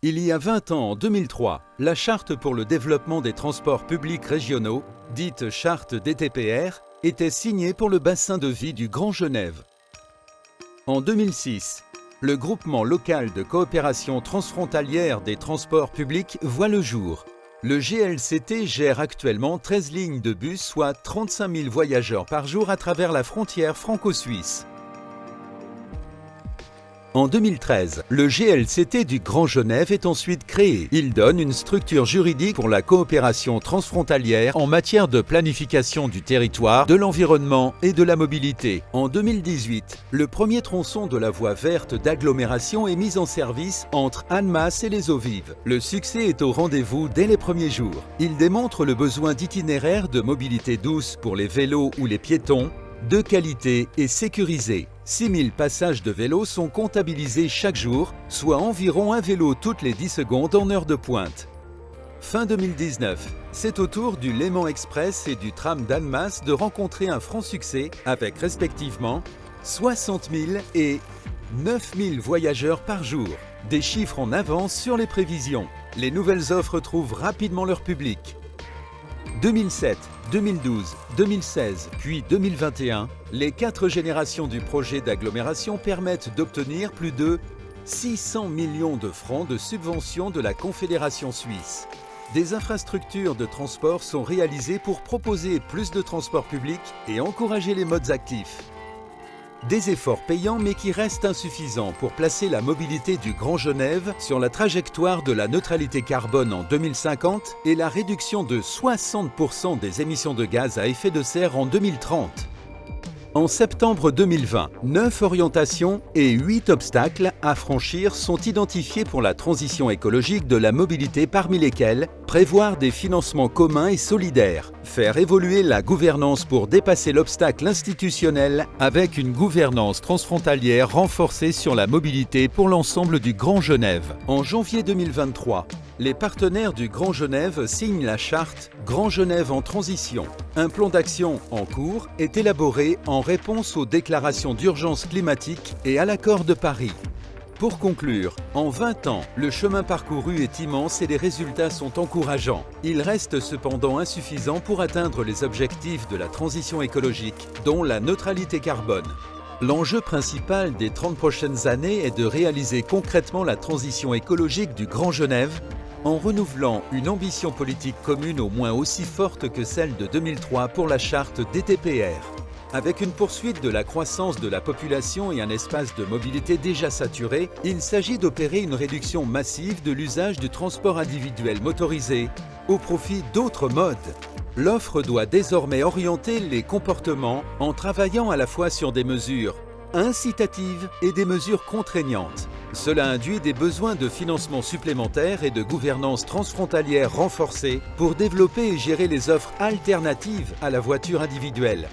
Il y a 20 ans, en 2003, la Charte pour le développement des transports publics régionaux, dite Charte DTPR, était signée pour le bassin de vie du Grand Genève. En 2006, le groupement local de coopération transfrontalière des transports publics voit le jour. Le GLCT gère actuellement 13 lignes de bus, soit 35 000 voyageurs par jour à travers la frontière franco-suisse. En 2013, le GLCT du Grand Genève est ensuite créé. Il donne une structure juridique pour la coopération transfrontalière en matière de planification du territoire, de l'environnement et de la mobilité. En 2018, le premier tronçon de la voie verte d'agglomération est mis en service entre Annemasse et les Eaux-Vives. Le succès est au rendez-vous dès les premiers jours. Il démontre le besoin d'itinéraires de mobilité douce pour les vélos ou les piétons, de qualité et sécurisés. 6 000 passages de vélos sont comptabilisés chaque jour, soit environ un vélo toutes les 10 secondes en heure de pointe. Fin 2019, c'est au tour du Léman Express et du tram d'Annemasse de rencontrer un franc succès avec respectivement 60 000 et 9 000 voyageurs par jour. Des chiffres en avance sur les prévisions. Les nouvelles offres trouvent rapidement leur public. 2007, 2012, 2016, puis 2021, les 4 générations du projet d'agglomération permettent d'obtenir plus de 600 millions de francs de subventions de la Confédération suisse. Des infrastructures de transport sont réalisées pour proposer plus de transports publics et encourager les modes actifs. Des efforts payants mais qui restent insuffisants pour placer la mobilité du Grand Genève sur la trajectoire de la neutralité carbone en 2050 et la réduction de 60% des émissions de gaz à effet de serre en 2030. En septembre 2020, 9 orientations et 8 obstacles à franchir sont identifiés pour la transition écologique de la mobilité, parmi lesquels prévoir des financements communs et solidaires, faire évoluer la gouvernance pour dépasser l'obstacle institutionnel avec une gouvernance transfrontalière renforcée sur la mobilité pour l'ensemble du Grand Genève. En janvier 2023, les partenaires du Grand Genève signent la charte Grand Genève en transition. Un plan d'action en cours est élaboré en réponse aux déclarations d'urgence climatique et à l'accord de Paris. Pour conclure, en 20 ans, le chemin parcouru est immense et les résultats sont encourageants. Il reste cependant insuffisant pour atteindre les objectifs de la transition écologique, dont la neutralité carbone. L'enjeu principal des 30 prochaines années est de réaliser concrètement la transition écologique du Grand Genève en renouvelant une ambition politique commune au moins aussi forte que celle de 2003 pour la charte DTPR. Avec une poursuite de la croissance de la population et un espace de mobilité déjà saturé, il s'agit d'opérer une réduction massive de l'usage du transport individuel motorisé au profit d'autres modes. L'offre doit désormais orienter les comportements en travaillant à la fois sur des mesures incitatives et des mesures contraignantes. Cela induit des besoins de financement supplémentaires et de gouvernance transfrontalière renforcée pour développer et gérer les offres alternatives à la voiture individuelle.